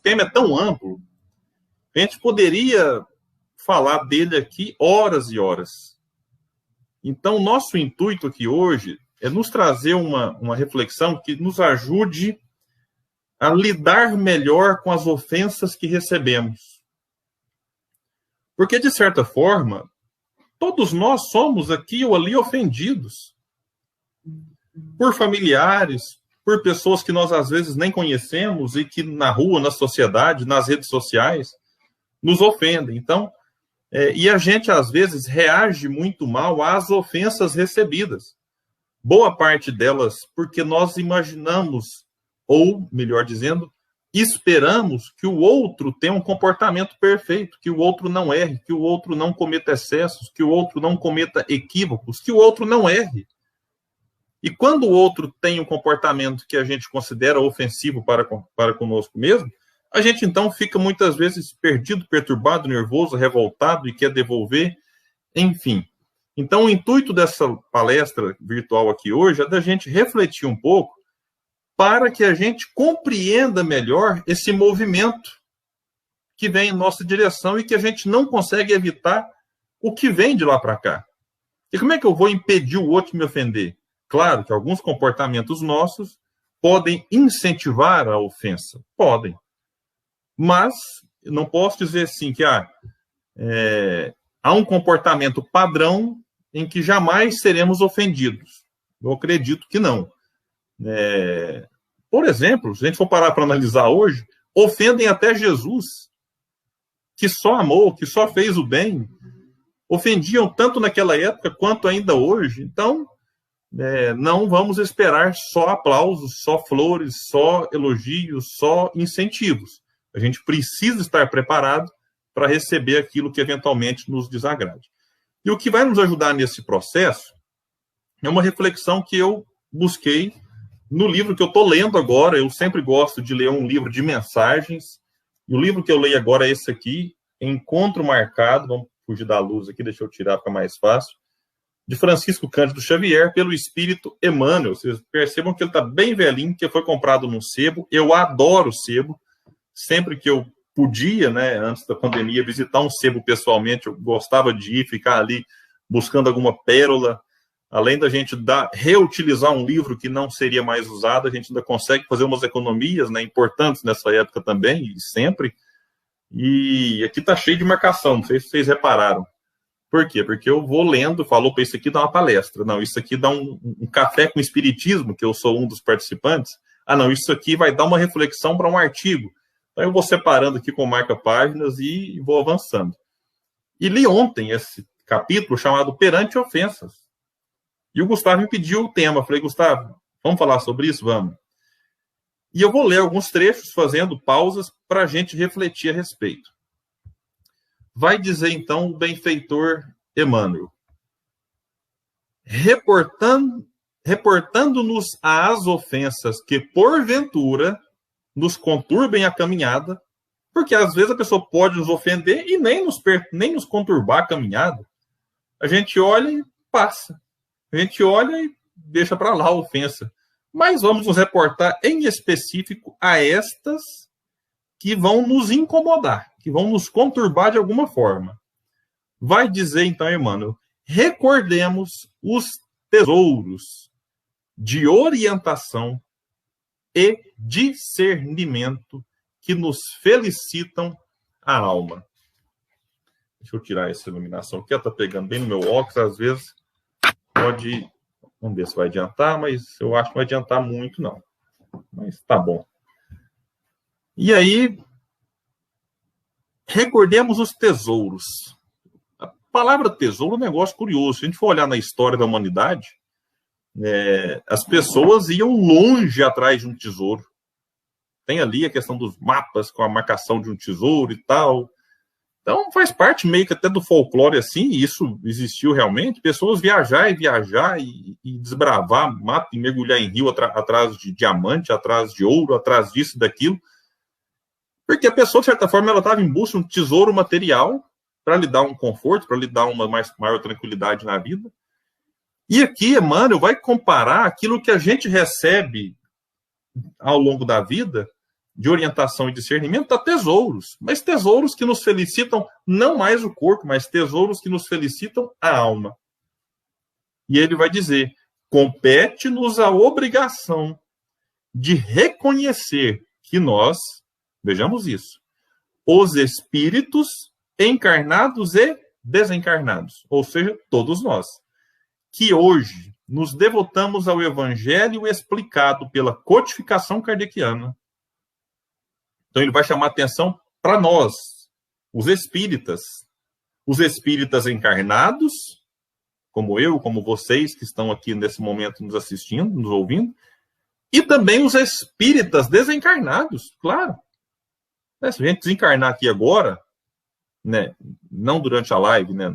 tema é tão amplo, a gente poderia falar dele aqui horas e horas. Então, nosso intuito aqui hoje é nos trazer uma reflexão que nos ajude a lidar melhor com as ofensas que recebemos. Porque, de certa forma, todos nós somos aqui ou ali ofendidos por familiares, por pessoas que nós às vezes nem conhecemos e que na rua, na sociedade, nas redes sociais, nos ofendem. Então, e a gente às vezes reage muito mal às ofensas recebidas. Boa parte delas porque nós imaginamos, ou melhor dizendo, esperamos que o outro tenha um comportamento perfeito, que o outro não erre, que o outro não cometa excessos, que o outro não cometa equívocos, que o outro não erre. E quando o outro tem um comportamento que a gente considera ofensivo para conosco mesmo, a gente então fica muitas vezes perdido, perturbado, nervoso, revoltado e quer devolver, enfim. Então o intuito dessa palestra virtual aqui hoje é da gente refletir um pouco para que a gente compreenda melhor esse movimento que vem em nossa direção e que a gente não consegue evitar o que vem de lá para cá. E como é que eu vou impedir o outro de me ofender? Claro que alguns comportamentos nossos podem incentivar a ofensa. Podem. Mas não posso dizer assim que há um comportamento padrão em que jamais seremos ofendidos. Eu acredito que não. Por exemplo, se a gente for parar para analisar hoje, ofendem até Jesus, que só amou, que só fez o bem. Ofendiam tanto naquela época quanto ainda hoje. Então, não vamos esperar só aplausos, só flores, só elogios, só incentivos. A gente precisa estar preparado para receber aquilo que eventualmente nos desagrade. E o que vai nos ajudar nesse processo é uma reflexão que eu busquei no livro que eu estou lendo agora. Eu sempre gosto de ler um livro de mensagens, e o livro que eu leio agora é esse aqui, Encontro Marcado. Vamos fugir da luz aqui, deixa eu tirar, fica mais fácil. De Francisco Cândido Xavier, pelo Espírito Emmanuel. Vocês percebam que ele está bem velhinho, que foi comprado num sebo. Eu adoro sebo. Sempre que eu podia, antes da pandemia, visitar um sebo pessoalmente, eu gostava de ir, ficar ali buscando alguma pérola. Além da gente reutilizar um livro que não seria mais usado, a gente ainda consegue fazer umas economias importantes nessa época também, e sempre. E aqui está cheio de marcação, não sei se vocês repararam. Por quê? Porque eu vou lendo, falou para isso aqui dar uma palestra. Não, isso aqui dá um café com espiritismo, que eu sou um dos participantes. Não, isso aqui vai dar uma reflexão para um artigo. Então eu vou separando aqui com marca-páginas e vou avançando. E li ontem esse capítulo chamado Perante Ofensas. E o Gustavo me pediu o tema. Eu falei, Gustavo, vamos falar sobre isso? Vamos. E eu vou ler alguns trechos fazendo pausas para a gente refletir a respeito. Vai dizer, então, o benfeitor Emmanuel. Reportando-nos às ofensas que, porventura, nos conturbem a caminhada, porque às vezes a pessoa pode nos ofender e nem nos conturbar a caminhada. A gente olha e passa. A gente olha e deixa para lá a ofensa. Mas vamos nos reportar em específico a estas que vão nos incomodar, que vão nos conturbar de alguma forma. Vai dizer, então, Emmanuel, recordemos os tesouros de orientação e discernimento que nos felicitam a alma. Deixa eu tirar essa iluminação aqui, ela está pegando bem no meu óculos, às vezes pode... Vamos ver se vai adiantar, mas eu acho que não vai adiantar muito, não. Mas tá bom. E aí, recordemos os tesouros. A palavra tesouro é um negócio curioso. Se a gente for olhar na história da humanidade, as pessoas iam longe atrás de um tesouro. Tem ali a questão dos mapas com a marcação de um tesouro e tal. Então, faz parte meio que até do folclore assim, e isso existiu realmente. Pessoas viajar e desbravar mato e mergulhar em rio atrás de diamante, atrás de ouro, atrás disso e daquilo. Porque a pessoa, de certa forma, ela estava em busca de um tesouro material para lhe dar um conforto, para lhe dar uma maior tranquilidade na vida. E aqui, Emmanuel vai comparar aquilo que a gente recebe ao longo da vida de orientação e discernimento a tesouros, mas tesouros que nos felicitam não mais o corpo, mas tesouros que nos felicitam a alma. E ele vai dizer: compete-nos a obrigação de reconhecer que nós, vejamos isso, os espíritos encarnados e desencarnados, ou seja, todos nós, que hoje nos devotamos ao Evangelho explicado pela codificação kardeciana. Então ele vai chamar atenção para nós, os espíritas encarnados, como eu, como vocês que estão aqui nesse momento nos assistindo, nos ouvindo, e também os espíritas desencarnados, claro. Se a gente desencarnar aqui agora, né, não durante a live, né,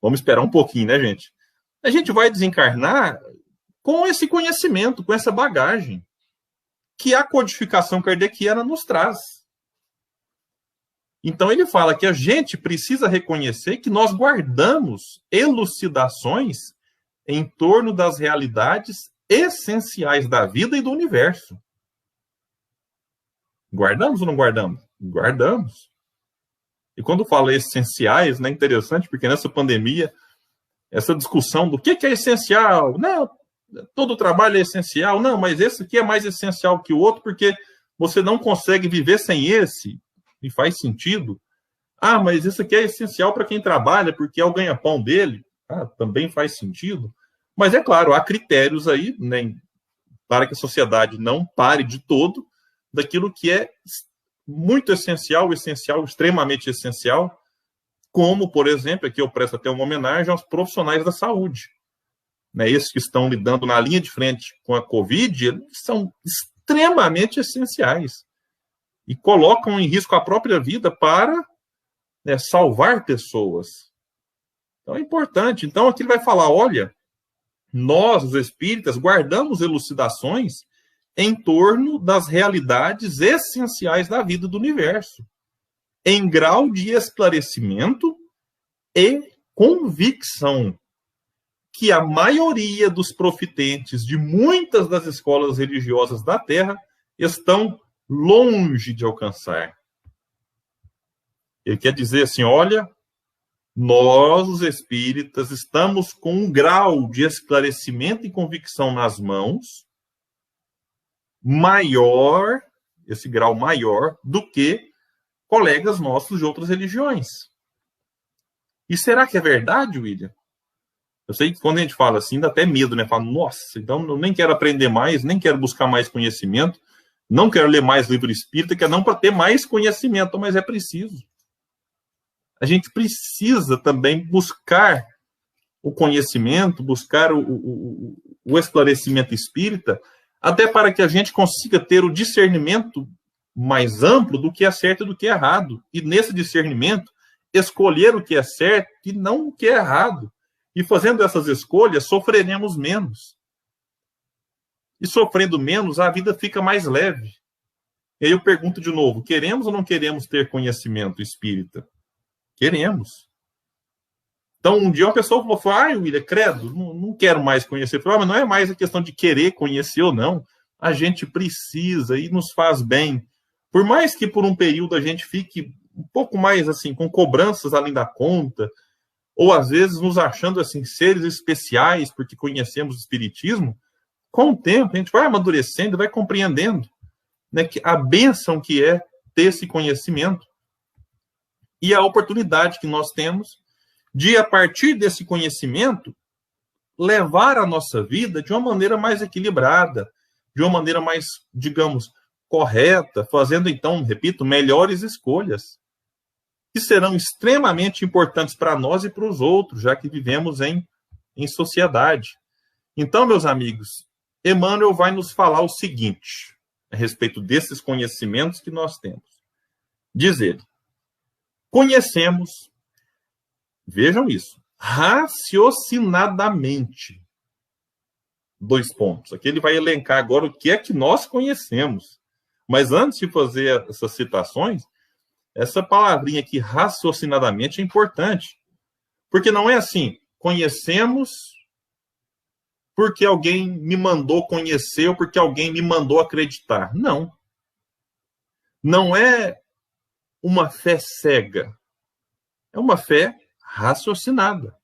vamos esperar um pouquinho, né, gente? A gente vai desencarnar com esse conhecimento, com essa bagagem que a codificação kardeciana nos traz. Então ele fala que a gente precisa reconhecer que nós guardamos elucidações em torno das realidades essenciais da vida e do universo. Guardamos ou não guardamos? Guardamos. E quando fala essenciais, né, é interessante, porque nessa pandemia, essa discussão do que é essencial, não, todo trabalho é essencial, não, mas esse aqui é mais essencial que o outro, porque você não consegue viver sem esse, e faz sentido. Ah, mas isso aqui é essencial para quem trabalha, porque é o ganha-pão dele. Ah, também faz sentido. Mas é claro, há critérios aí, né, para que a sociedade não pare de todo daquilo que é muito essencial, extremamente essencial, como, por exemplo, aqui eu presto até uma homenagem aos profissionais da saúde. Né, esses que estão lidando na linha de frente com a Covid, eles são extremamente essenciais e colocam em risco a própria vida para, né, salvar pessoas. Então é importante. Então aqui ele vai falar, olha, nós, os espíritas, guardamos elucidações em torno das realidades essenciais da vida do universo, em grau de esclarecimento e convicção, que a maioria dos profitentes de muitas das escolas religiosas da Terra estão longe de alcançar. Ele quer dizer assim, olha, nós, os espíritas, estamos com um grau de esclarecimento e convicção nas mãos maior, esse grau maior, do que colegas nossos de outras religiões. E será que é verdade, William? Eu sei que quando a gente fala assim, dá até medo, né? Fala, nossa, então eu nem quero aprender mais, nem quero buscar mais conhecimento, não quero ler mais livro espírita, que é não para ter mais conhecimento, mas é preciso. A gente precisa também buscar o conhecimento, buscar o esclarecimento espírita, até para que a gente consiga ter o discernimento mais amplo do que é certo e do que é errado. E nesse discernimento, escolher o que é certo e não o que é errado. E fazendo essas escolhas, sofreremos menos. E sofrendo menos, a vida fica mais leve. E aí eu pergunto de novo, queremos ou não queremos ter conhecimento espírita? Queremos. Então, um dia uma pessoa falou, William, credo, não quero mais conhecer. Eu falei, mas não é mais a questão de querer conhecer ou não. A gente precisa e nos faz bem. Por mais que por um período a gente fique um pouco mais assim, com cobranças além da conta, ou às vezes nos achando assim, seres especiais porque conhecemos o Espiritismo, com o tempo a gente vai amadurecendo, vai compreendendo, né, que a bênção que é ter esse conhecimento e a oportunidade que nós temos de, a partir desse conhecimento, levar a nossa vida de uma maneira mais equilibrada, de uma maneira mais, digamos, correta, fazendo então, repito, melhores escolhas, que serão extremamente importantes para nós e para os outros, já que vivemos em sociedade. Então, meus amigos, Emmanuel vai nos falar o seguinte, a respeito desses conhecimentos que nós temos. Diz ele, conhecemos, vejam isso, raciocinadamente. 2 pontos. Aqui ele vai elencar agora o que é que nós conhecemos. Mas antes de fazer essas citações, essa palavrinha aqui, raciocinadamente, é importante. Porque não é assim, conhecemos porque alguém me mandou conhecer ou porque alguém me mandou acreditar. Não. Não é uma fé cega, é uma fé raciocinada.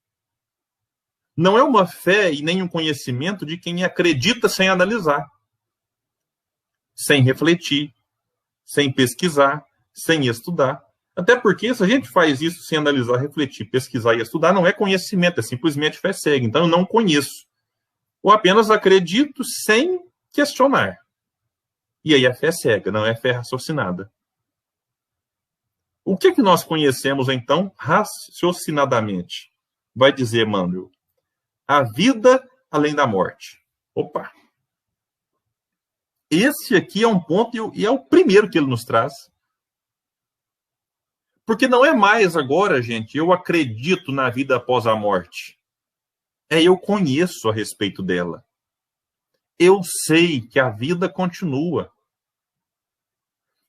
Não é uma fé e nem um conhecimento de quem acredita sem analisar, sem refletir, sem pesquisar, sem estudar. Até porque, se a gente faz isso sem analisar, refletir, pesquisar e estudar, não é conhecimento, é simplesmente fé cega. Então, eu não conheço. Ou apenas acredito sem questionar. E aí é fé cega, não é fé raciocinada. O que nós conhecemos, então, raciocinadamente? Vai dizer Emmanuel. A vida além da morte. Opa! Esse aqui é um ponto, e é o primeiro que ele nos traz. Porque não é mais agora, gente, eu acredito na vida após a morte. É eu conheço a respeito dela. Eu sei que a vida continua.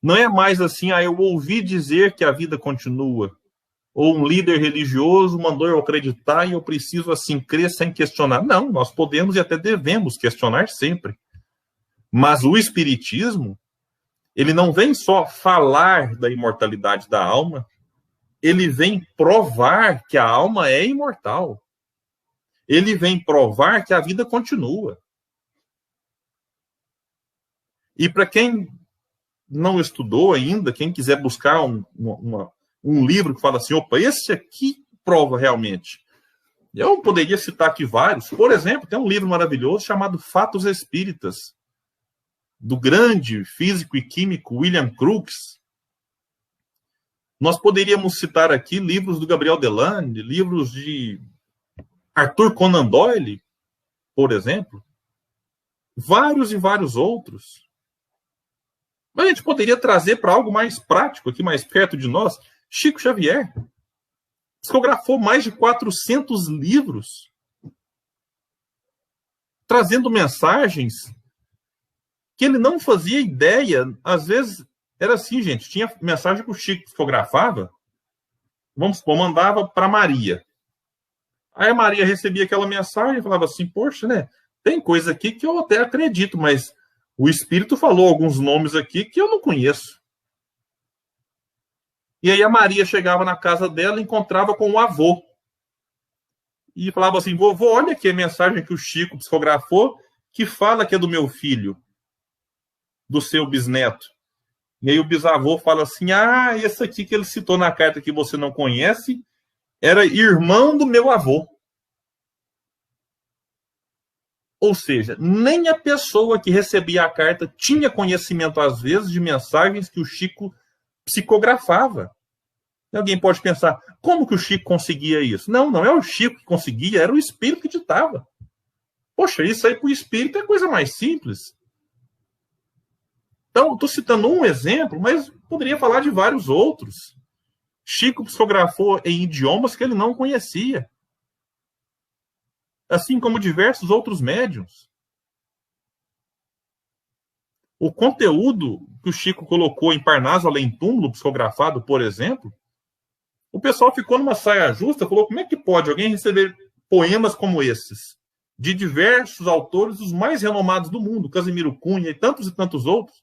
Não é mais assim, eu ouvi dizer que a vida continua. Ou um líder religioso mandou eu acreditar e eu preciso assim crer sem questionar. Não, nós podemos e até devemos questionar sempre. Mas o Espiritismo, ele não vem só falar da imortalidade da alma, ele vem provar que a alma é imortal. Ele vem provar que a vida continua. E para quem não estudou ainda, quem quiser buscar um livro que fala assim, opa, esse aqui prova realmente. Eu poderia citar aqui vários. Por exemplo, tem um livro maravilhoso chamado Fatos Espíritas, do grande físico e químico William Crookes. Nós poderíamos citar aqui livros do Gabriel Delane, livros de Arthur Conan Doyle, por exemplo. Vários e vários outros. Mas a gente poderia trazer para algo mais prático, aqui mais perto de nós, Chico Xavier. Psicografou mais de 400 livros, trazendo mensagens que ele não fazia ideia. Às vezes, era assim, gente, tinha mensagem que o Chico psicografava, vamos supor, mandava para Maria. Aí a Maria recebia aquela mensagem e falava assim, poxa, né, tem coisa aqui que eu até acredito, mas o Espírito falou alguns nomes aqui que eu não conheço. E aí a Maria chegava na casa dela e encontrava com o avô. E falava assim, vovô, olha aqui a mensagem que o Chico psicografou, que fala que é do meu filho, do seu bisneto. E aí o bisavô fala assim, esse aqui que ele citou na carta que você não conhece, era irmão do meu avô. Ou seja, nem a pessoa que recebia a carta tinha conhecimento, às vezes, de mensagens que o Chico psicografava. E alguém pode pensar, como que o Chico conseguia isso? Não, não é o Chico que conseguia, era o Espírito que ditava. Poxa, isso aí para o Espírito é coisa mais simples. Então, estou citando um exemplo, mas poderia falar de vários outros. Chico psicografou em idiomas que ele não conhecia. Assim como diversos outros médiuns. O conteúdo que o Chico colocou em Parnaso Além Túmulo, psicografado, por exemplo, o pessoal ficou numa saia justa, falou, como é que pode alguém receber poemas como esses? De diversos autores, os mais renomados do mundo, Casimiro Cunha e tantos outros.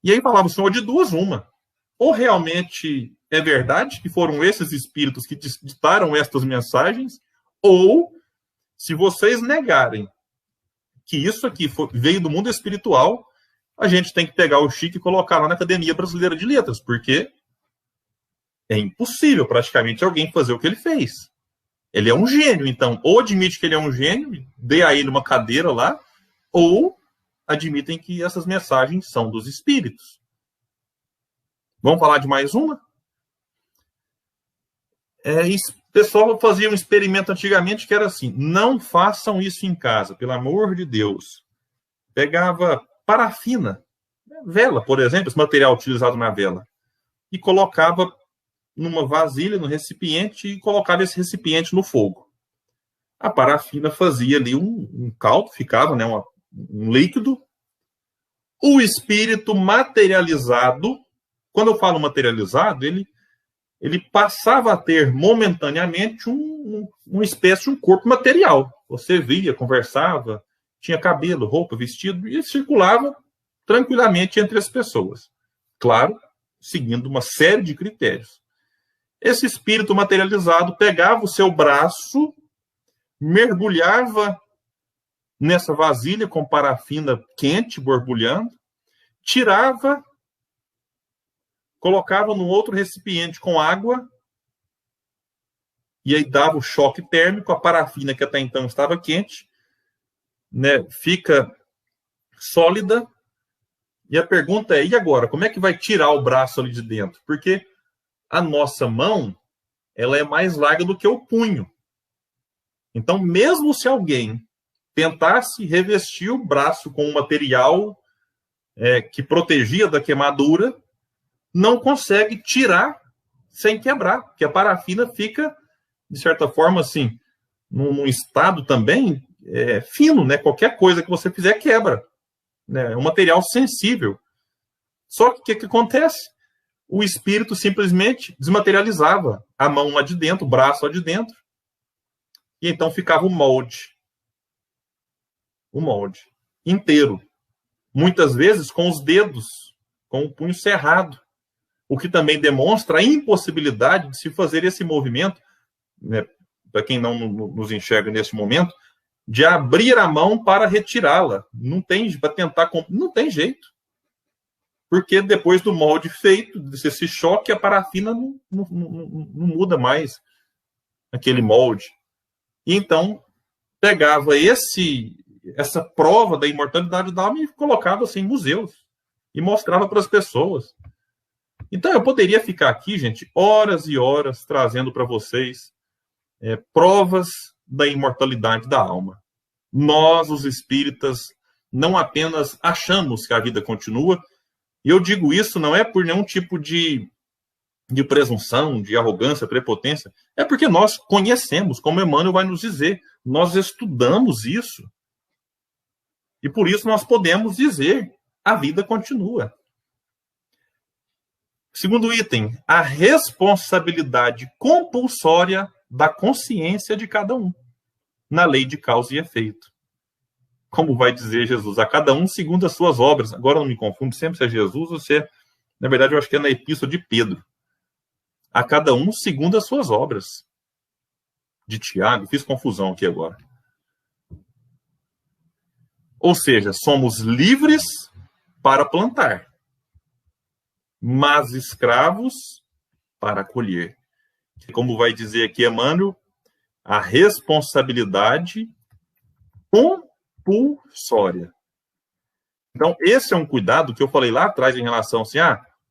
E aí falava, senhor, de duas, uma. Ou realmente é verdade que foram esses espíritos que ditaram estas mensagens, ou, se vocês negarem que isso aqui veio do mundo espiritual, a gente tem que pegar o Chico e colocar lá na Academia Brasileira de Letras, porque é impossível praticamente alguém fazer o que ele fez. Ele é um gênio, então, ou admite que ele é um gênio, dê a ele uma cadeira lá, ou admitem que essas mensagens são dos espíritos. Vamos falar de mais uma? O pessoal fazia um experimento antigamente que era assim, não façam isso em casa, pelo amor de Deus. Pegava parafina, vela, por exemplo, esse material utilizado na vela, e colocava numa vasilha, no recipiente, e colocava esse recipiente no fogo. A parafina fazia ali um caldo, ficava, né, um líquido. O espírito materializado, quando eu falo materializado, ele passava a ter momentaneamente uma espécie de um corpo material. Você via, conversava, tinha cabelo, roupa, vestido, e circulava tranquilamente entre as pessoas. Claro, seguindo uma série de critérios. Esse espírito materializado pegava o seu braço, mergulhava nessa vasilha com parafina quente, borbulhando, tirava, colocava num outro recipiente com água, e aí dava o choque térmico, a parafina que até então estava quente, né, fica sólida, e a pergunta é, e agora? Como é que vai tirar o braço ali de dentro? Porque a nossa mão, ela é mais larga do que o punho. Então, mesmo se alguém tentasse revestir o braço com um material que protegia da queimadura, não consegue tirar sem quebrar, porque a parafina fica, de certa forma, assim, num estado também fino, né? Qualquer coisa que você fizer quebra. Né? É um material sensível. Só que o que acontece? O espírito simplesmente desmaterializava a mão lá de dentro, o braço lá de dentro, e então ficava o molde inteiro. Muitas vezes com os dedos, com o punho cerrado, o que também demonstra a impossibilidade de se fazer esse movimento, né, para quem não nos enxerga nesse momento, de abrir a mão para retirá-la. Não tem, para tentar, não tem jeito. Porque depois do molde feito, desse choque, a parafina não muda mais aquele molde. E então, pegava essa prova da imortalidade da alma e colocava assim, em museus. E mostrava para as pessoas. Então, eu poderia ficar aqui, gente, horas e horas, trazendo para vocês provas da imortalidade da alma. Nós, os espíritas, não apenas achamos que a vida continua, e eu digo isso não é por nenhum tipo de presunção, de arrogância, prepotência, é porque nós conhecemos, como Emmanuel vai nos dizer, nós estudamos isso. E por isso nós podemos dizer, a vida continua. Segundo item, a responsabilidade compulsória da consciência de cada um, na lei de causa e efeito. Como vai dizer Jesus, a cada um segundo as suas obras. Agora não me confundo sempre se é Jesus ou se é... Na verdade, eu acho que é na epístola de Pedro. A cada um segundo as suas obras. De Tiago, fiz confusão aqui agora. Ou seja, somos livres para plantar, mas escravos para colher. Como vai dizer aqui Emmanuel, a responsabilidade compulsória. Então, esse é um cuidado que eu falei lá atrás em relação assim,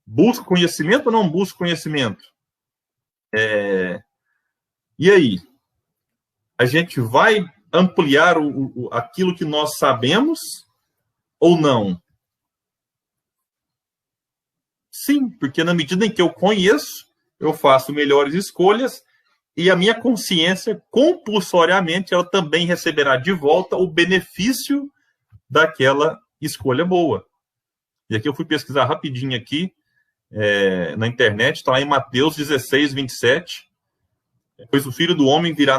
busca conhecimento ou não busca conhecimento? E aí? A gente vai ampliar aquilo que nós sabemos ou não? Sim, porque na medida em que eu conheço, eu faço melhores escolhas e a minha consciência, compulsoriamente, ela também receberá de volta o benefício daquela escolha boa. E aqui eu fui pesquisar rapidinho aqui, na internet, está lá em Mateus 16, 27. Pois o Filho do Homem virá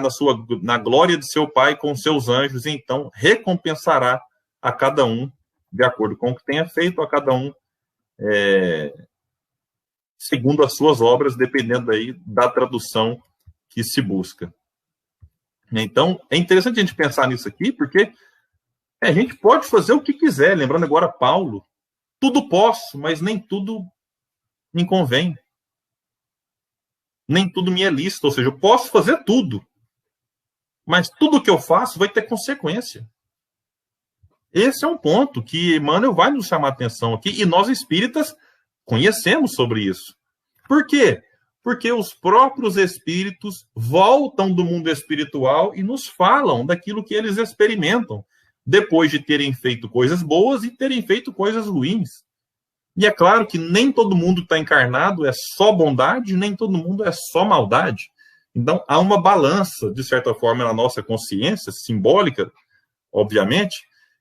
na glória de seu Pai com seus anjos, e então recompensará a cada um, de acordo com o que tenha feito, a cada um segundo as suas obras, dependendo aí da tradução que se busca. Então, é interessante a gente pensar nisso aqui, porque a gente pode fazer o que quiser, lembrando agora Paulo, tudo posso, mas nem tudo me convém. Nem tudo me é lícito, ou seja, eu posso fazer tudo, mas tudo que eu faço vai ter consequência. Esse é um ponto que Emmanuel vai nos chamar a atenção aqui, e nós espíritas conhecemos sobre isso. Por quê? Porque os próprios espíritos voltam do mundo espiritual e nos falam daquilo que eles experimentam, depois de terem feito coisas boas e terem feito coisas ruins. E é claro que nem todo mundo que está encarnado é só bondade, nem todo mundo é só maldade. Então, há uma balança, de certa forma, na nossa consciência, simbólica, obviamente,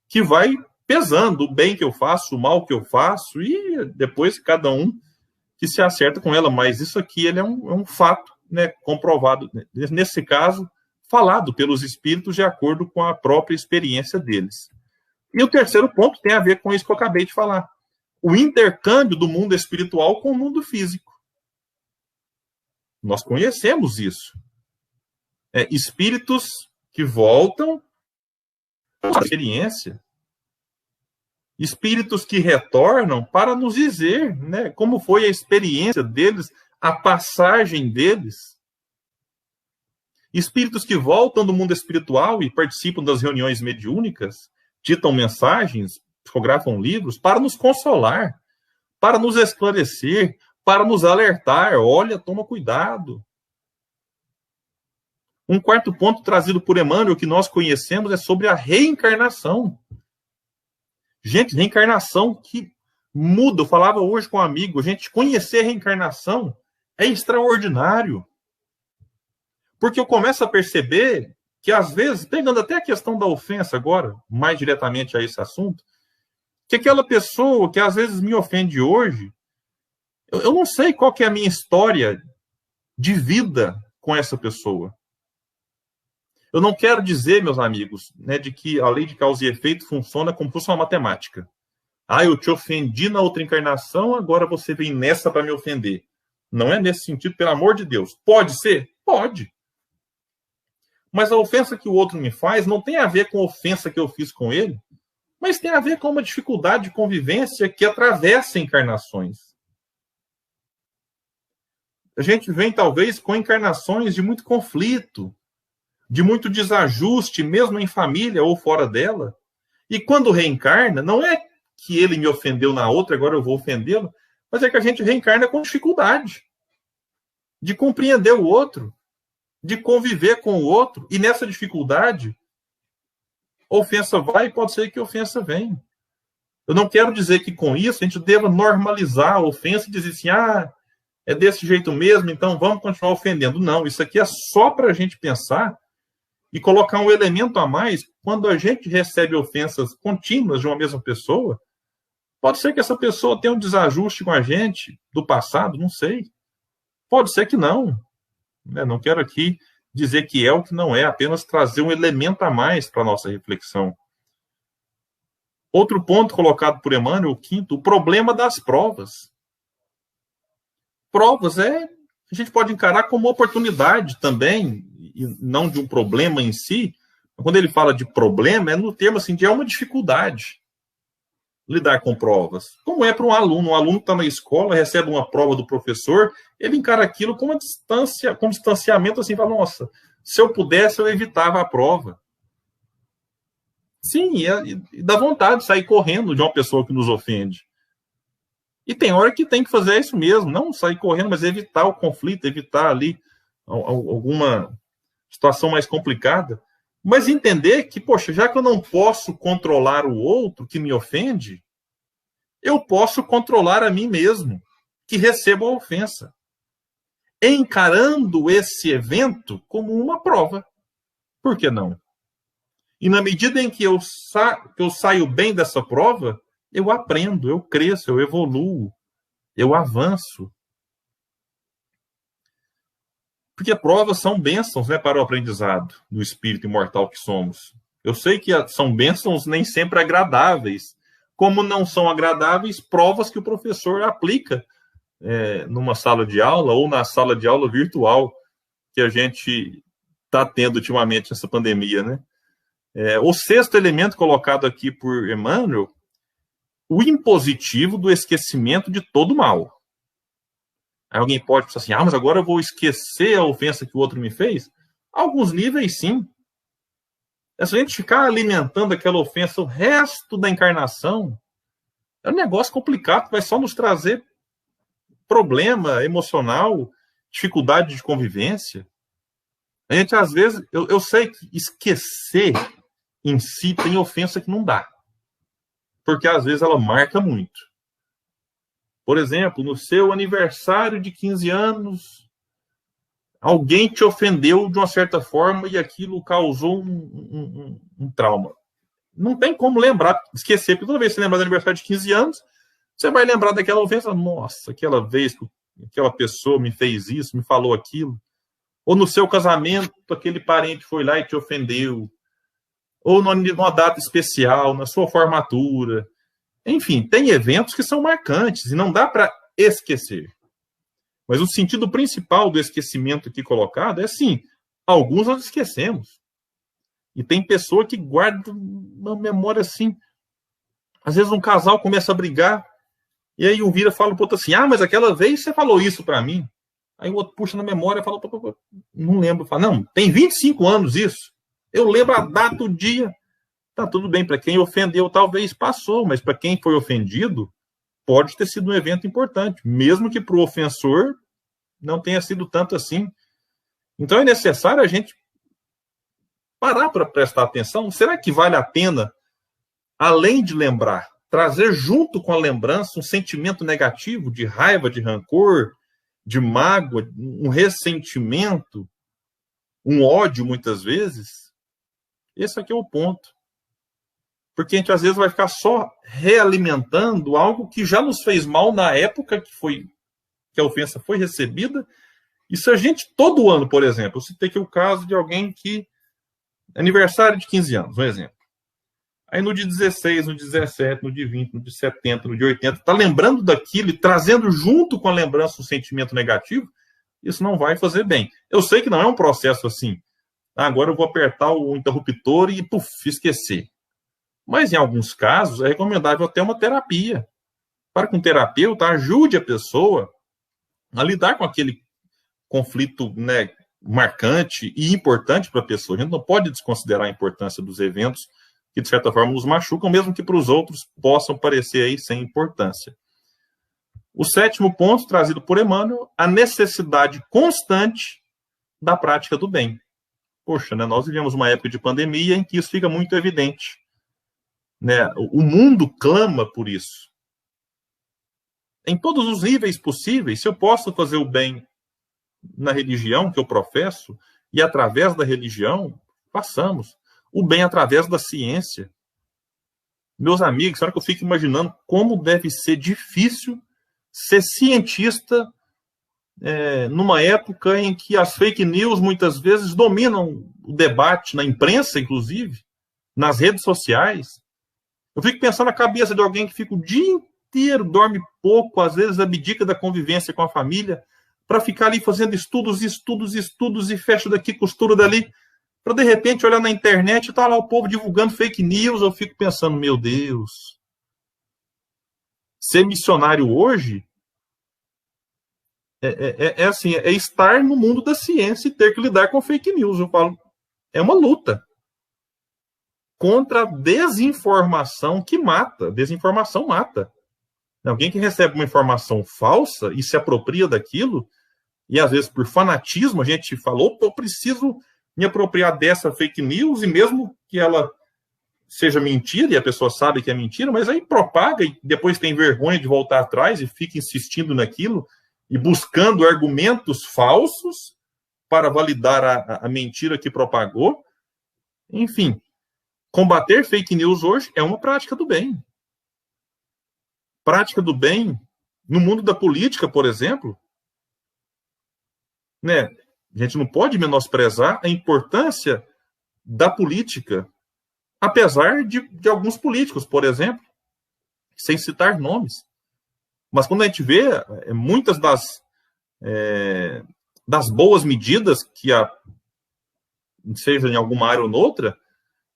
que vai pesando o bem que eu faço, o mal que eu faço, e depois cada um que se acerta com ela. Mas isso aqui ele é um fato, né, comprovado, nesse caso, falado pelos espíritos de acordo com a própria experiência deles. E o terceiro ponto tem a ver com isso que eu acabei de falar. O intercâmbio do mundo espiritual com o mundo físico. Nós conhecemos isso. Espíritos que voltam a experiência. Espíritos que retornam para nos dizer, né, como foi a experiência deles, a passagem deles. Espíritos que voltam do mundo espiritual e participam das reuniões mediúnicas, ditam mensagens, psicografam livros para nos consolar, para nos esclarecer, para nos alertar. Olha, toma cuidado. Um quarto ponto trazido por Emmanuel que nós conhecemos é sobre a reencarnação. Gente, reencarnação que muda. Eu falava hoje com um amigo, gente, conhecer a reencarnação é extraordinário. Porque eu começo a perceber que, às vezes, pegando até a questão da ofensa agora, mais diretamente a esse assunto, que aquela pessoa que às vezes me ofende hoje, eu não sei qual que é a minha história de vida com essa pessoa. Eu não quero dizer, meus amigos, né, de que a lei de causa e efeito funciona como se fosse uma matemática. Eu te ofendi na outra encarnação, agora você vem nessa para me ofender. Não é nesse sentido, pelo amor de Deus. Pode ser? Pode. Mas a ofensa que o outro me faz não tem a ver com a ofensa que eu fiz com ele, mas tem a ver com uma dificuldade de convivência que atravessa encarnações. A gente vem, talvez, com encarnações de muito conflito, de muito desajuste, mesmo em família ou fora dela. E quando reencarna, não é que ele me ofendeu na outra, agora eu vou ofendê-lo, mas é que a gente reencarna com dificuldade de compreender o outro, de conviver com o outro, e nessa dificuldade, ofensa vai e pode ser que ofensa venha. Eu não quero dizer que com isso a gente deva normalizar a ofensa e dizer assim, é desse jeito mesmo, então vamos continuar ofendendo. Não, isso aqui é só para a gente pensar e colocar um elemento a mais. Quando a gente recebe ofensas contínuas de uma mesma pessoa, pode ser que essa pessoa tenha um desajuste com a gente do passado, não sei. Pode ser que não. Não quero aqui dizer que é o que não é, apenas trazer um elemento a mais para a nossa reflexão. Outro ponto colocado por Emmanuel, o quinto, o problema das provas. Provas a gente pode encarar como oportunidade também, e não de um problema em si. Quando ele fala de problema, é no termo assim, de uma dificuldade lidar com provas. Como é para um aluno que está na escola, recebe uma prova do professor, ele encara aquilo com uma distância, com um distanciamento assim, fala, nossa, se eu pudesse, eu evitava a prova. Sim, e dá vontade de sair correndo de uma pessoa que nos ofende. E tem hora que tem que fazer isso mesmo, não sair correndo, mas evitar o conflito, evitar ali alguma situação mais complicada. Mas entender que, poxa, já que eu não posso controlar o outro que me ofende, eu posso controlar a mim mesmo, que recebo a ofensa. Encarando esse evento como uma prova. Por que não? E na medida em que eu saio bem dessa prova, eu aprendo, eu cresço, eu evoluo, eu avanço. Porque provas são bênçãos, né, para o aprendizado do espírito imortal que somos. Eu sei que são bênçãos nem sempre agradáveis. Como não são agradáveis, provas que o professor aplica numa sala de aula ou na sala de aula virtual que a gente está tendo ultimamente nessa pandemia, né? O sexto elemento colocado aqui por Emmanuel, o impositivo do esquecimento de todo mal. Aí alguém pode pensar assim, mas agora eu vou esquecer a ofensa que o outro me fez? Alguns níveis, sim. Se a gente ficar alimentando aquela ofensa o resto da encarnação, é um negócio complicado, vai só nos trazer problema emocional, dificuldade de convivência. A gente, às vezes, eu sei que esquecer em si tem ofensa que não dá. Porque, às vezes, ela marca muito. Por exemplo, no seu aniversário de 15 anos, alguém te ofendeu de uma certa forma e aquilo causou um trauma. Não tem como lembrar, esquecer, porque toda vez que você lembrar do aniversário de 15 anos, você vai lembrar daquela ofensa, nossa, aquela vez que aquela pessoa me fez isso, me falou aquilo. Ou no seu casamento, aquele parente foi lá e te ofendeu. ou numa data especial, na sua formatura. Enfim, tem eventos que são marcantes e não dá para esquecer. Mas o sentido principal do esquecimento aqui colocado é assim, alguns nós esquecemos. E tem pessoa que guarda uma memória assim. Às vezes um casal começa a brigar, e aí um vira e fala pro outro assim, mas aquela vez você falou isso para mim. Aí o outro puxa na memória e fala, não lembro. Fala, não, tem 25 anos isso. Eu lembro a data, o dia. Tá tudo bem, para quem ofendeu talvez passou, mas para quem foi ofendido, pode ter sido um evento importante, mesmo que para o ofensor não tenha sido tanto assim. Então é necessário a gente parar para prestar atenção. Será que vale a pena, além de lembrar, trazer junto com a lembrança um sentimento negativo, de raiva, de rancor, de mágoa, um ressentimento, um ódio muitas vezes? Esse aqui é o ponto. Porque a gente às vezes vai ficar só realimentando algo que já nos fez mal na época que a ofensa foi recebida. E se a gente, todo ano, por exemplo, eu citei aqui o caso de alguém que, aniversário de 15 anos, um exemplo. Aí no dia 16, no dia 17, no dia 20, no dia 70, no dia 80, está lembrando daquilo e trazendo junto com a lembrança um sentimento negativo, isso não vai fazer bem. Eu sei que não é um processo assim, agora eu vou apertar o interruptor e, esquecer. Mas, em alguns casos, é recomendável até uma terapia. Para que um terapeuta ajude a pessoa a lidar com aquele conflito, né, marcante e importante para a pessoa. A gente não pode desconsiderar a importância dos eventos que, de certa forma, nos machucam, mesmo que para os outros possam parecer aí sem importância. O 7º ponto, trazido por Emmanuel, a necessidade constante da prática do bem. Poxa, né, nós vivemos uma época de pandemia em que isso fica muito evidente. Né? O mundo clama por isso. Em todos os níveis possíveis, se eu posso fazer o bem na religião que eu professo, e através da religião, façamos. O bem através da ciência. Meus amigos, será que eu fico imaginando como deve ser difícil ser cientista numa época em que as fake news muitas vezes dominam o debate, na imprensa, inclusive, nas redes sociais. Eu fico pensando na cabeça de alguém que fica o dia inteiro, dorme pouco, às vezes abdica da convivência com a família, para ficar ali fazendo estudos e fecha daqui, costura dali, para de repente olhar na internet e tá lá o povo divulgando fake news. Eu fico pensando, meu Deus, ser missionário hoje assim, é estar no mundo da ciência e ter que lidar com fake news. Eu falo, é uma luta contra a desinformação que mata. Desinformação mata. Alguém que recebe uma informação falsa e se apropria daquilo, e às vezes por fanatismo a gente falou, eu preciso me apropriar dessa fake news, e mesmo que ela seja mentira, e a pessoa sabe que é mentira, mas aí propaga e depois tem vergonha de voltar atrás e fica insistindo naquilo e buscando argumentos falsos para validar a mentira que propagou. Enfim, combater fake news hoje é uma prática do bem. Prática do bem no mundo da política, por exemplo, né? A gente não pode menosprezar a importância da política, apesar de alguns políticos, por exemplo, sem citar nomes. Mas quando a gente vê muitas das boas medidas que seja em alguma área ou noutra,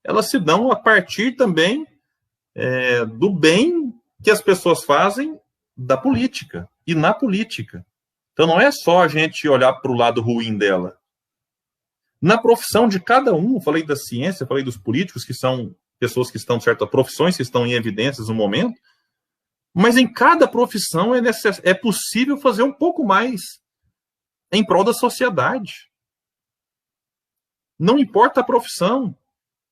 elas se dão a partir também do bem que as pessoas fazem da política e na política. Então não é só a gente olhar para o lado ruim dela. Na profissão de cada um, falei da ciência, falei dos políticos, que são pessoas que estão, certas profissões que estão em evidências no momento, mas em cada profissão é possível fazer um pouco mais em prol da sociedade. Não importa a profissão.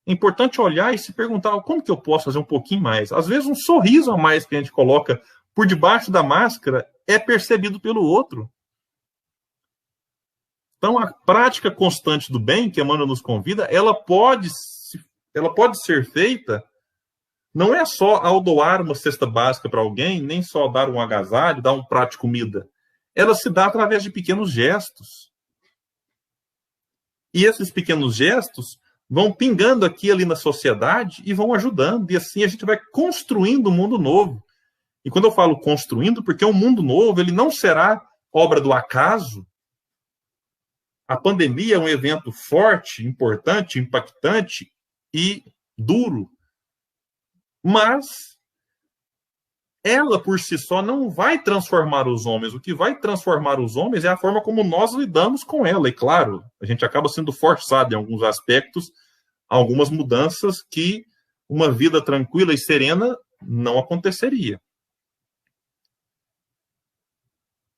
É importante olhar e se perguntar como que eu posso fazer um pouquinho mais. Às vezes um sorriso a mais que a gente coloca por debaixo da máscara é percebido pelo outro. Então a prática constante do bem que Emmanuel nos convida, ela pode ser feita, não é só ao doar uma cesta básica para alguém, nem só dar um agasalho, dar um prato de comida. Ela se dá através de pequenos gestos. E esses pequenos gestos vão pingando aqui e ali na sociedade e vão ajudando. E assim a gente vai construindo um mundo novo. E quando eu falo construindo, porque um mundo novo, ele não será obra do acaso. A pandemia é um evento forte, importante, impactante e duro. Mas ela, por si só, não vai transformar os homens. O que vai transformar os homens é a forma como nós lidamos com ela. E, claro, a gente acaba sendo forçado, em alguns aspectos, a algumas mudanças que uma vida tranquila e serena não aconteceria.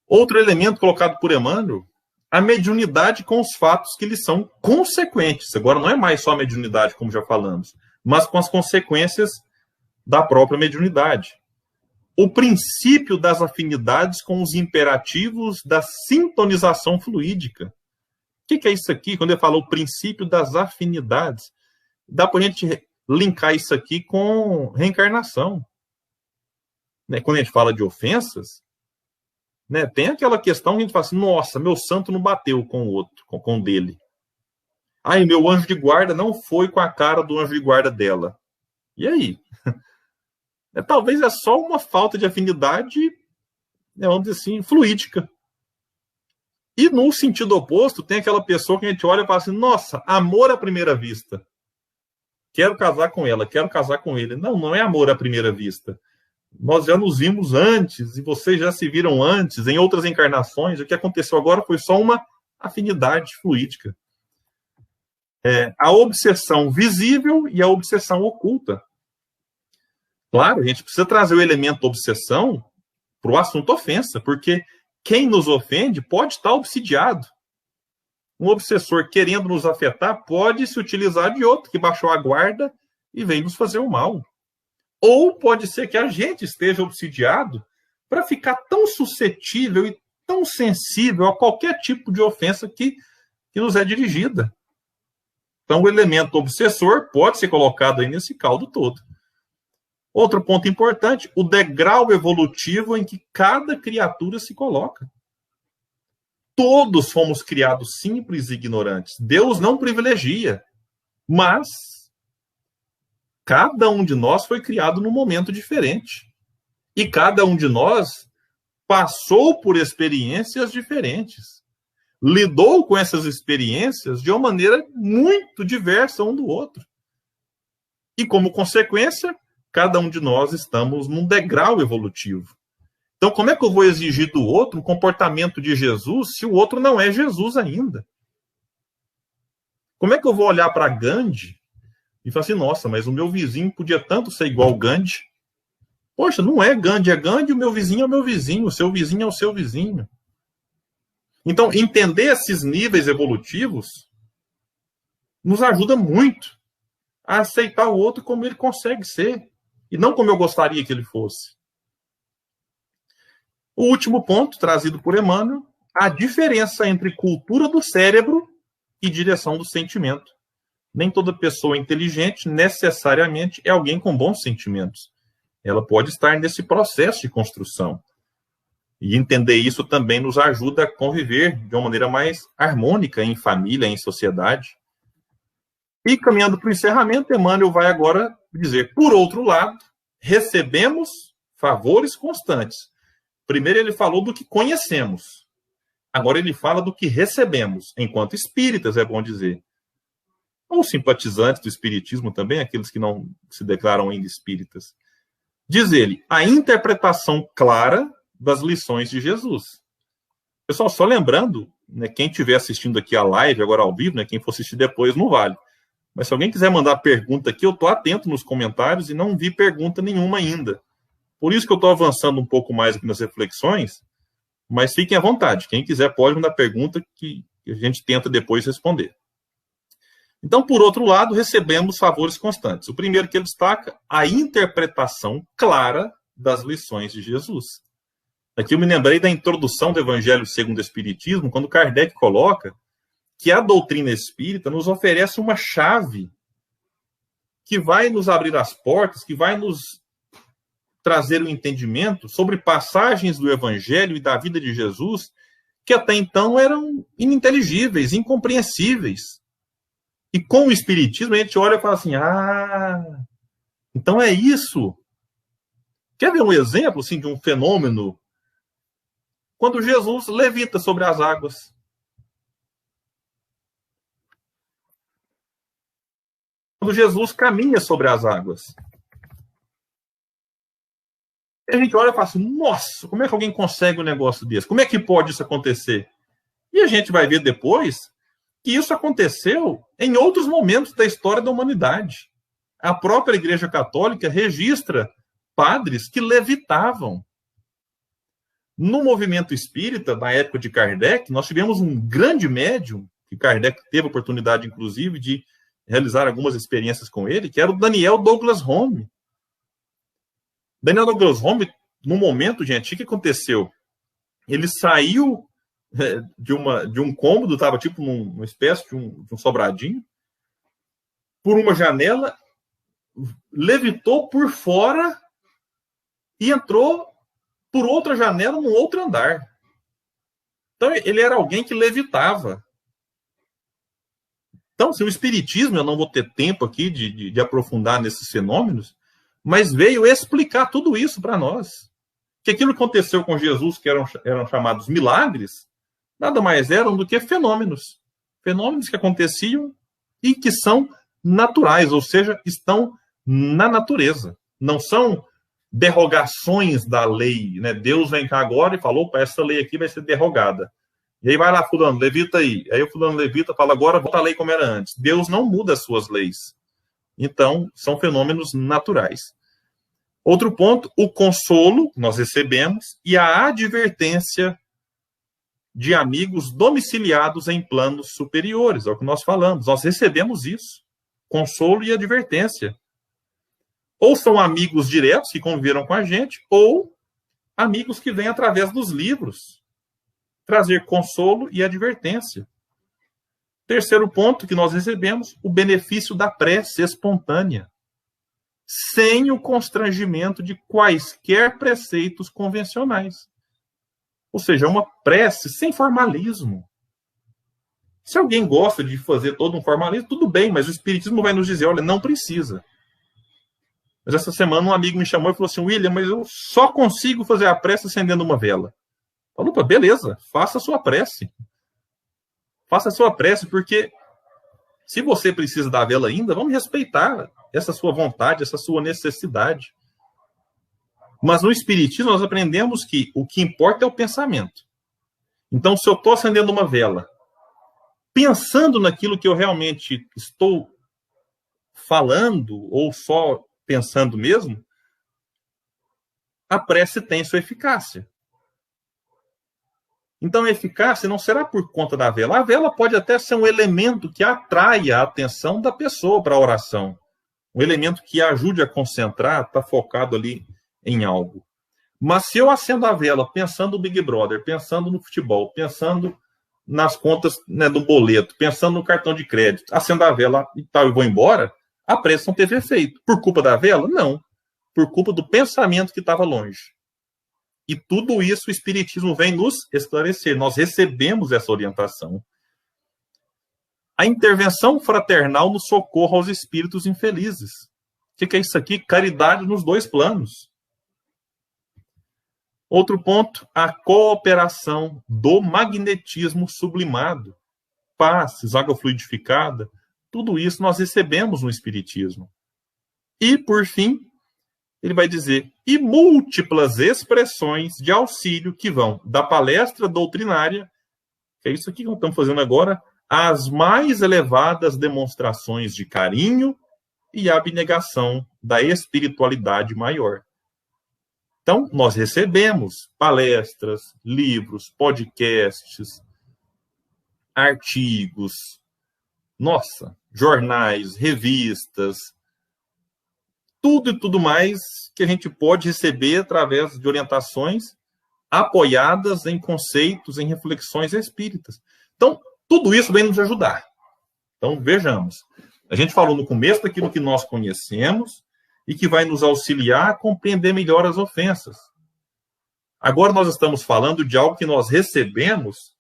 Outro elemento colocado por Emmanuel, a mediunidade com os fatos que lhes são consequentes. Agora, não é mais só a mediunidade, como já falamos, mas com as consequências da própria mediunidade. O princípio das afinidades com os imperativos da sintonização fluídica. O que é isso aqui? Quando ele fala o princípio das afinidades, dá para a gente linkar isso aqui com reencarnação. Né? Quando a gente fala de ofensas, né, tem aquela questão que a gente fala assim, nossa, meu santo não bateu com o outro, com o dele. Aí, meu anjo de guarda não foi com a cara do anjo de guarda dela. E aí? Talvez é só uma falta de afinidade, vamos dizer assim, fluídica. E no sentido oposto, tem aquela pessoa que a gente olha e fala assim, nossa, amor à primeira vista. Quero casar com ela, quero casar com ele. Não, não é amor à primeira vista. Nós já nos vimos antes, e vocês já se viram antes, em outras encarnações. O que aconteceu agora foi só uma afinidade fluídica. A obsessão visível e a obsessão oculta. Claro, a gente precisa trazer o elemento obsessão para o assunto ofensa, porque quem nos ofende pode estar obsidiado. Um obsessor querendo nos afetar pode se utilizar de outro que baixou a guarda e veio nos fazer o mal. Ou pode ser que a gente esteja obsidiado para ficar tão suscetível e tão sensível a qualquer tipo de ofensa que nos é dirigida. Então, o elemento obsessor pode ser colocado aí nesse caldo todo. Outro ponto importante, o degrau evolutivo em que cada criatura se coloca. Todos fomos criados simples e ignorantes. Deus não privilegia, mas cada um de nós foi criado num momento diferente. E cada um de nós passou por experiências diferentes. Lidou com essas experiências de uma maneira muito diversa um do outro. E, como consequência, cada um de nós estamos num degrau evolutivo. Então, como é que eu vou exigir do outro um comportamento de Jesus se o outro não é Jesus ainda? Como é que eu vou olhar para Gandhi e falar assim, nossa, mas o meu vizinho podia tanto ser igual ao Gandhi? Poxa, não é Gandhi, o meu vizinho é o meu vizinho, o seu vizinho é o seu vizinho. Então, entender esses níveis evolutivos nos ajuda muito a aceitar o outro como ele consegue ser, e não como eu gostaria que ele fosse. O último ponto, trazido por Emmanuel, a diferença entre cultura do cérebro e direção do sentimento. Nem toda pessoa inteligente necessariamente é alguém com bons sentimentos. Ela pode estar nesse processo de construção. E entender isso também nos ajuda a conviver de uma maneira mais harmônica em família, em sociedade. E caminhando para o encerramento, Emmanuel vai agora dizer, por outro lado, recebemos favores constantes. Primeiro ele falou do que conhecemos. Agora ele fala do que recebemos, enquanto espíritas, é bom dizer. Ou simpatizantes do espiritismo também, aqueles que não se declaram ainda espíritas. Diz ele, a interpretação clara das lições de Jesus. Pessoal, só lembrando, né, quem estiver assistindo aqui a live, agora ao vivo, né, quem for assistir depois não vale. Mas se alguém quiser mandar pergunta aqui, eu estou atento nos comentários e não vi pergunta nenhuma ainda. Por isso que eu estou avançando um pouco mais aqui nas reflexões, mas fiquem à vontade. Quem quiser pode mandar pergunta que a gente tenta depois responder. Então, por outro lado, recebemos favores constantes. O primeiro que ele destaca, a interpretação clara das lições de Jesus. Aqui eu me lembrei da introdução do Evangelho segundo o Espiritismo, quando Kardec coloca que a doutrina espírita nos oferece uma chave que vai nos abrir as portas, que vai nos trazer o entendimento sobre passagens do Evangelho e da vida de Jesus que até então eram ininteligíveis, incompreensíveis. E com o Espiritismo, a gente olha e fala assim, então é isso. Quer ver um exemplo assim, de um fenômeno? Quando Jesus levita sobre as águas. Quando Jesus caminha sobre as águas. E a gente olha e fala assim, nossa, como é que alguém consegue um negócio desse? Como é que pode isso acontecer? E a gente vai ver depois que isso aconteceu em outros momentos da história da humanidade. A própria Igreja Católica registra padres que levitavam. No movimento espírita, na época de Kardec, nós tivemos um grande médium, que Kardec teve a oportunidade, inclusive, de realizar algumas experiências com ele, que era o Daniel Douglas Home. Daniel Douglas Home, no momento, gente, o que aconteceu? Ele saiu de um cômodo, estava tipo numa espécie de um sobradinho, por uma janela, levitou por fora e entrou por outra janela num outro andar. Então, ele era alguém que levitava. Então, se o Espiritismo, eu não vou ter tempo aqui de aprofundar nesses fenômenos, mas veio explicar tudo isso para nós. Que aquilo que aconteceu com Jesus, que eram chamados milagres, nada mais eram do que fenômenos. Fenômenos que aconteciam e que são naturais, ou seja, estão na natureza. Não são derrogações da lei, né? Deus vem cá agora e falou, para essa lei aqui vai ser derrogada. E aí vai lá, fulano, levita aí. Aí o fulano levita, fala, agora volta a lei como era antes. Deus não muda as suas leis. Então, são fenômenos naturais. Outro ponto, o consolo que nós recebemos e a advertência de amigos domiciliados em planos superiores. É o que nós falamos. Nós recebemos isso. Consolo e advertência. Ou são amigos diretos que conviveram com a gente, ou amigos que vêm através dos livros trazer consolo e advertência. Terceiro ponto que nós recebemos, o benefício da prece espontânea, sem o constrangimento de quaisquer preceitos convencionais. Ou seja, uma prece sem formalismo. Se alguém gosta de fazer todo um formalismo, tudo bem, mas o Espiritismo vai nos dizer, olha, não precisa. Mas essa semana um amigo me chamou e falou assim, William, mas eu só consigo fazer a prece acendendo uma vela. Falou, opa, beleza, faça a sua prece. Faça a sua prece, porque se você precisa da vela ainda, vamos respeitar essa sua vontade, essa sua necessidade. Mas no Espiritismo nós aprendemos que o que importa é o pensamento. Então, se eu estou acendendo uma vela, pensando naquilo que eu realmente estou falando, ou só pensando mesmo, a prece tem sua eficácia. Então, a eficácia não será por conta da vela. A vela pode até ser um elemento que atrai a atenção da pessoa para a oração. Um elemento que ajude a concentrar, está focado ali em algo. Mas se eu acendo a vela pensando no Big Brother, pensando no futebol, pensando nas contas, né, do boleto, pensando no cartão de crédito, acendo a vela e tal, e vou embora, a prece não teve efeito. Por culpa da vela? Não. Por culpa do pensamento que estava longe. E tudo isso o Espiritismo vem nos esclarecer. Nós recebemos essa orientação. A intervenção fraternal no socorro aos espíritos infelizes. O que é isso aqui? Caridade nos dois planos. Outro ponto, a cooperação do magnetismo sublimado. Passes, água fluidificada. Tudo isso nós recebemos no Espiritismo. E, por fim, ele vai dizer, e múltiplas expressões de auxílio que vão da palestra doutrinária, que é isso aqui que nós estamos fazendo agora, às mais elevadas demonstrações de carinho e abnegação da espiritualidade maior. Então, nós recebemos palestras, livros, podcasts, artigos, jornais, revistas, tudo e tudo mais que a gente pode receber através de orientações apoiadas em conceitos, em reflexões espíritas. Então, tudo isso vem nos ajudar. Então, vejamos. A gente falou no começo daquilo que nós conhecemos e que vai nos auxiliar a compreender melhor as ofensas. Agora nós estamos falando de algo que nós recebemos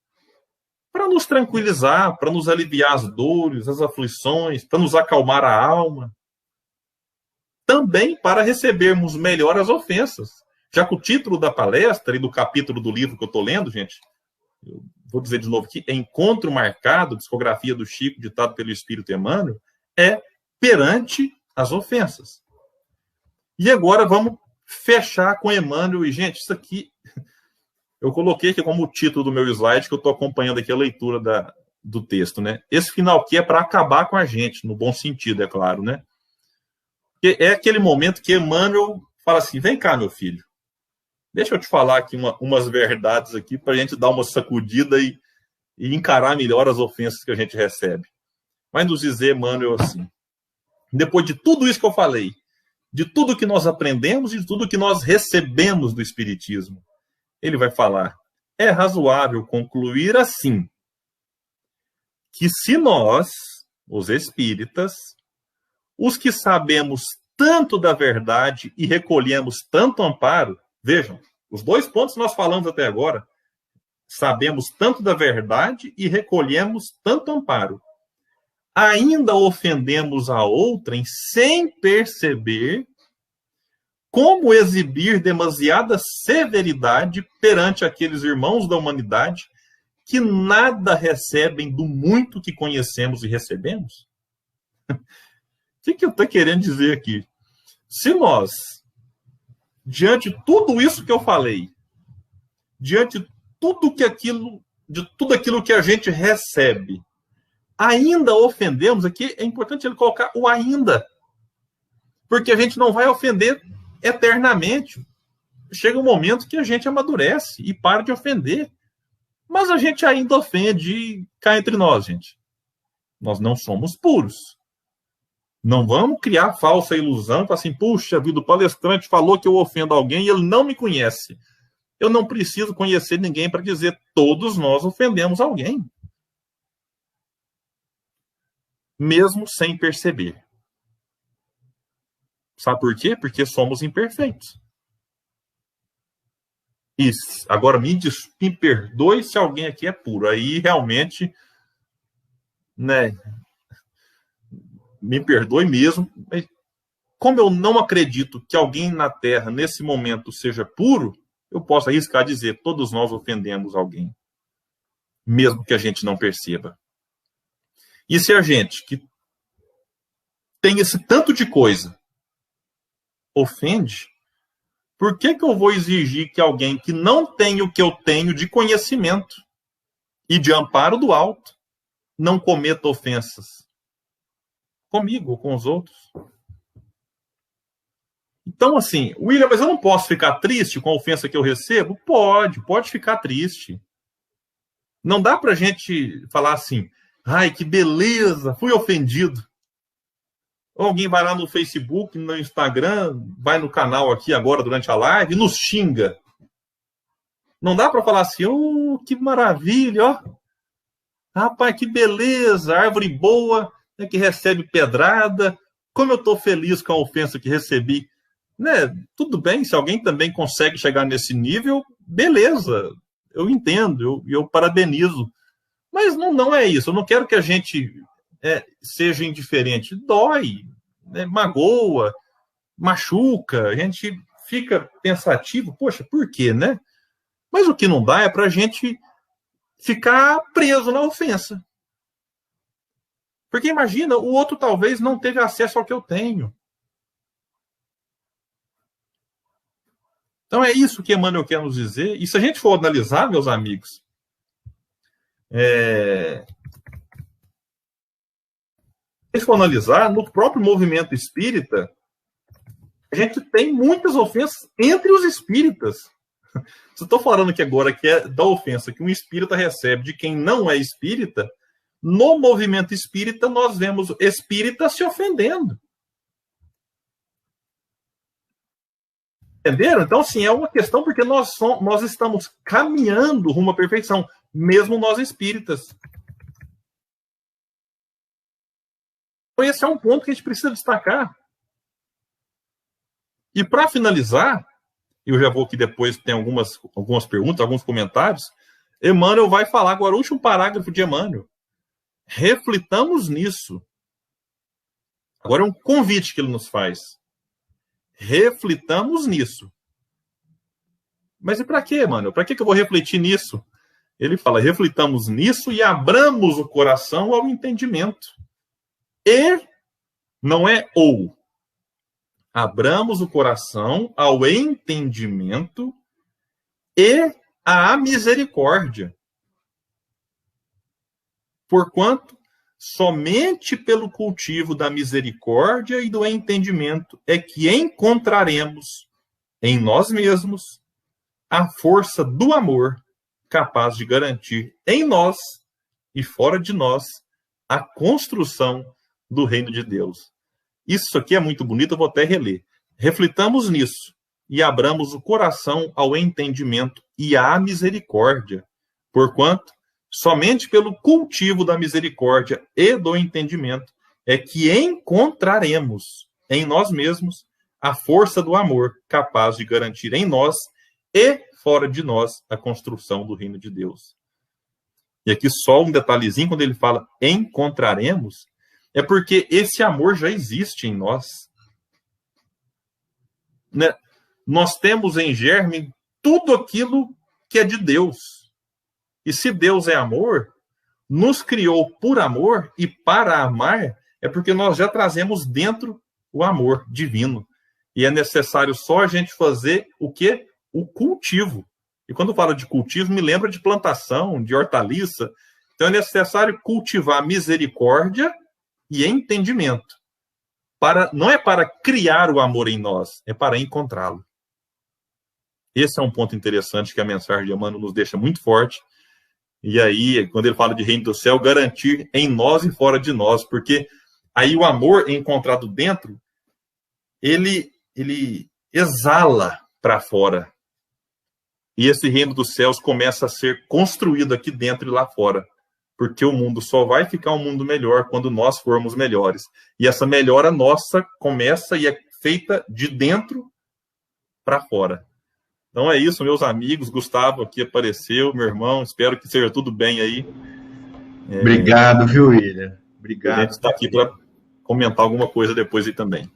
para nos tranquilizar, para nos aliviar as dores, as aflições, para nos acalmar a alma. Também para recebermos melhor as ofensas. Já que o título da palestra e do capítulo do livro que eu estou lendo, gente, eu vou dizer de novo aqui, é Encontro Marcado, discografia do Chico, ditado pelo Espírito Emmanuel, é perante as ofensas. E agora vamos fechar com Emmanuel. E, gente, isso aqui eu coloquei aqui como título do meu slide, que eu estou acompanhando aqui a leitura do texto, né? Esse final aqui é para acabar com a gente, no bom sentido, é claro, né? Porque é aquele momento que Emmanuel fala assim, vem cá, meu filho, deixa eu te falar aqui umas verdades aqui para a gente dar uma sacudida e encarar melhor as ofensas que a gente recebe. Vai nos dizer, Emmanuel, assim, depois de tudo isso que eu falei, de tudo que nós aprendemos e de tudo que nós recebemos do Espiritismo, ele vai falar, é razoável concluir assim, que se nós, os espíritas, os que sabemos tanto da verdade e recolhemos tanto amparo, vejam, os dois pontos que nós falamos até agora, sabemos tanto da verdade e recolhemos tanto amparo, ainda ofendemos a outrem sem perceber como exibir demasiada severidade perante aqueles irmãos da humanidade que nada recebem do muito que conhecemos e recebemos? O que eu estou querendo dizer aqui? Se nós, diante de tudo isso que eu falei, diante de tudo aquilo que a gente recebe, ainda ofendemos, aqui é importante ele colocar o ainda, porque a gente não vai ofender eternamente. Chega um momento que a gente amadurece e para de ofender. Mas a gente ainda ofende e cá entre nós, gente. Nós não somos puros. Não vamos criar falsa ilusão, para assim, puxa vida, o palestrante falou que eu ofendo alguém e ele não me conhece. Eu não preciso conhecer ninguém para dizer todos nós ofendemos alguém. Mesmo sem perceber. Sabe por quê? Porque somos imperfeitos. Isso. Agora, me perdoe se alguém aqui é puro. Aí, realmente, né, me perdoe mesmo. Como eu não acredito que alguém na Terra, nesse momento, seja puro, eu posso arriscar dizer, todos nós ofendemos alguém. Mesmo que a gente não perceba. E se a gente, que tem esse tanto de coisa, ofende, por que eu vou exigir que alguém que não tem o que eu tenho de conhecimento e de amparo do alto não cometa ofensas? Comigo ou com os outros? Então, assim, William, mas eu não posso ficar triste com a ofensa que eu recebo? Pode ficar triste. Não dá pra gente falar assim, ai, que beleza, fui ofendido. Ou alguém vai lá no Facebook, no Instagram, vai no canal aqui agora durante a live e nos xinga. Não dá para falar assim, oh, que maravilha, ó. Rapaz, que beleza, árvore boa, né, que recebe pedrada. Como eu estou feliz com a ofensa que recebi. Né? Tudo bem, se alguém também consegue chegar nesse nível, beleza, eu entendo, eu parabenizo. Mas não é isso, eu não quero que a gente seja indiferente. Dói, né, magoa, machuca, a gente fica pensativo, poxa, por quê, né? Mas o que não dá é para a gente ficar preso na ofensa. Porque imagina, o outro talvez não teve acesso ao que eu tenho. Então é isso que Emmanuel quer nos dizer. E se a gente for analisar, meus amigos, se for analisar, no próprio movimento espírita, a gente tem muitas ofensas entre os espíritas. Se eu estou falando aqui agora que é da ofensa que um espírita recebe de quem não é espírita, no movimento espírita nós vemos espíritas se ofendendo. Entenderam? Então, assim, é uma questão porque nós estamos caminhando rumo à perfeição, mesmo nós espíritas. Então, esse é um ponto que a gente precisa destacar. E para finalizar, eu já vou aqui depois, tem algumas perguntas, alguns comentários, Emmanuel vai falar agora, o último parágrafo de Emmanuel. Reflitamos nisso. Agora é um convite que ele nos faz. Reflitamos nisso. Mas e para quê, Emmanuel? Para que eu vou refletir nisso? Ele fala, reflitamos nisso e abramos o coração ao entendimento. E não é ou. Abramos o coração ao entendimento e à misericórdia. Porquanto, somente pelo cultivo da misericórdia e do entendimento é que encontraremos em nós mesmos a força do amor capaz de garantir em nós e fora de nós a construção do reino de Deus. Isso aqui é muito bonito, eu vou até reler. Reflitamos nisso e abramos o coração ao entendimento e à misericórdia, porquanto somente pelo cultivo da misericórdia e do entendimento é que encontraremos em nós mesmos a força do amor capaz de garantir em nós e fora de nós a construção do reino de Deus. E aqui só um detalhezinho, quando ele fala encontraremos, é porque esse amor já existe em nós. Né? Nós temos em germe tudo aquilo que é de Deus. E se Deus é amor, nos criou por amor e para amar, é porque nós já trazemos dentro o amor divino. E é necessário só a gente fazer o quê? O cultivo. E quando falo de cultivo, me lembra de plantação, de hortaliça. Então é necessário cultivar misericórdia e entendimento. Não é para criar o amor em nós, é para encontrá-lo. Esse é um ponto interessante que a mensagem de Emmanuel nos deixa muito forte. E aí, quando ele fala de reino do céu, garantir em nós e fora de nós, porque aí o amor encontrado dentro, ele exala para fora. E esse reino dos céus começa a ser construído aqui dentro e lá fora. Porque o mundo só vai ficar um mundo melhor quando nós formos melhores. E essa melhora nossa começa e é feita de dentro para fora. Então é isso, meus amigos. Gustavo aqui apareceu, meu irmão. Espero que seja tudo bem aí. Obrigado, viu, William? Obrigado. A gente está aqui para comentar alguma coisa depois aí também.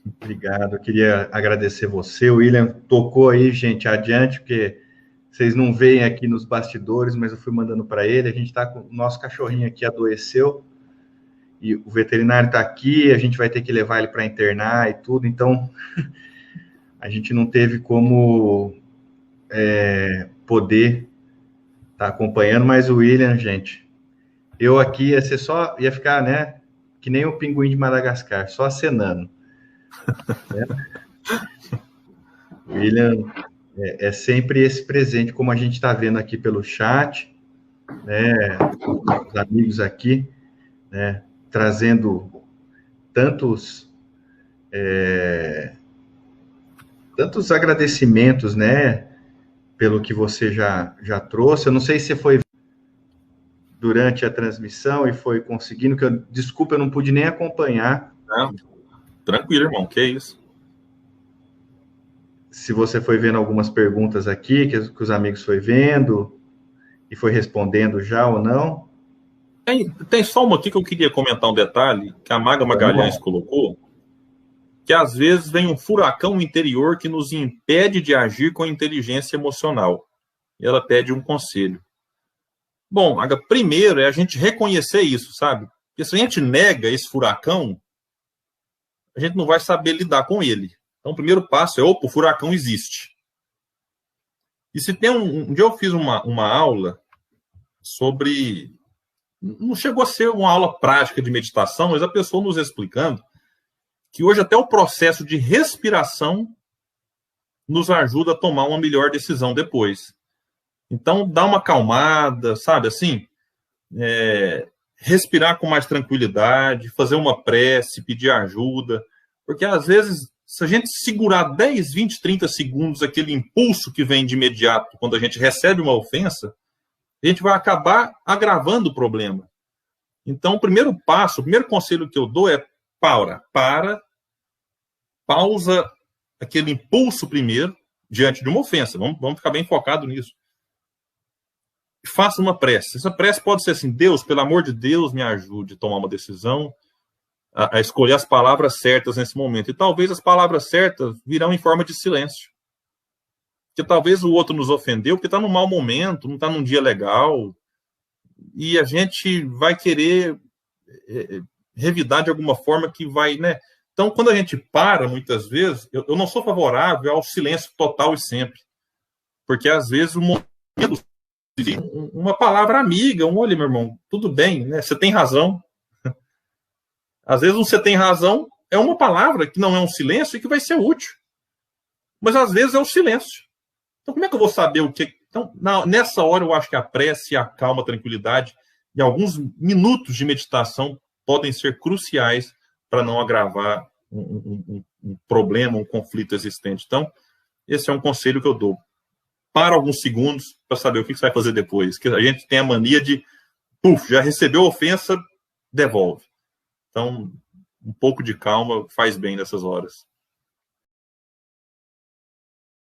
Obrigado. Eu queria agradecer você. O William tocou aí, gente, adiante, porque vocês não veem aqui nos bastidores, mas eu fui mandando para ele. A gente está com o nosso cachorrinho aqui, adoeceu, e o veterinário está aqui, a gente vai ter que levar ele para internar e tudo, então a gente não teve como poder estar acompanhando, mas o William, gente, eu aqui ia ficar, né, que nem o pinguim de Madagascar, só acenando. O William é sempre esse presente, como a gente está vendo aqui pelo chat, né, os amigos aqui, né, trazendo tantos agradecimentos, né, pelo que você já trouxe. Eu não sei se você foi durante a transmissão e foi conseguindo, desculpa, eu não pude nem acompanhar. Não, tranquilo, irmão, que é isso. Se você foi vendo algumas perguntas aqui, que os amigos foi vendo e foi respondendo já ou não. Tem só uma aqui que eu queria comentar um detalhe, que a Maga Magalhães colocou, que às vezes vem um furacão interior que nos impede de agir com inteligência emocional. E ela pede um conselho. Bom, Maga, primeiro é a gente reconhecer isso, sabe? Porque se a gente nega esse furacão, a gente não vai saber lidar com ele. Então, o primeiro passo é, opa, o furacão existe. E se tem um dia eu fiz uma aula sobre... Não chegou a ser uma aula prática de meditação, mas a pessoa nos explicando que hoje até o processo de respiração nos ajuda a tomar uma melhor decisão depois. Então, dá uma acalmada, sabe, assim, respirar com mais tranquilidade, fazer uma prece, pedir ajuda, porque às vezes, se a gente segurar 10, 20, 30 segundos aquele impulso que vem de imediato quando a gente recebe uma ofensa, a gente vai acabar agravando o problema. Então, o primeiro passo, o primeiro conselho que eu dou é pausa aquele impulso primeiro, diante de uma ofensa. Vamos ficar bem focado nisso. faça uma prece. Essa prece pode ser assim: Deus, pelo amor de Deus, me ajude a tomar uma decisão, a escolher as palavras certas nesse momento. E talvez as palavras certas virão em forma de silêncio. Porque talvez o outro nos ofendeu porque está num mau momento, não está num dia legal, e a gente vai querer revidar de alguma forma que vai, né? Então, quando a gente para, muitas vezes, eu não sou favorável ao silêncio total e sempre. Porque, às vezes, uma palavra amiga, olha, meu irmão, tudo bem, né? Você tem razão. Às vezes, você tem razão é uma palavra que não é um silêncio e que vai ser útil. Mas, às vezes, é o silêncio. Então, como é que eu vou saber o que... Então, nessa hora, eu acho que a prece, a calma, a tranquilidade e alguns minutos de meditação podem ser cruciais para não agravar um problema, um conflito existente. Então, esse é um conselho que eu dou. Para alguns segundos para saber o que você vai fazer depois. Que a gente tem a mania de, já recebeu ofensa, devolve. Então, um pouco de calma faz bem nessas horas.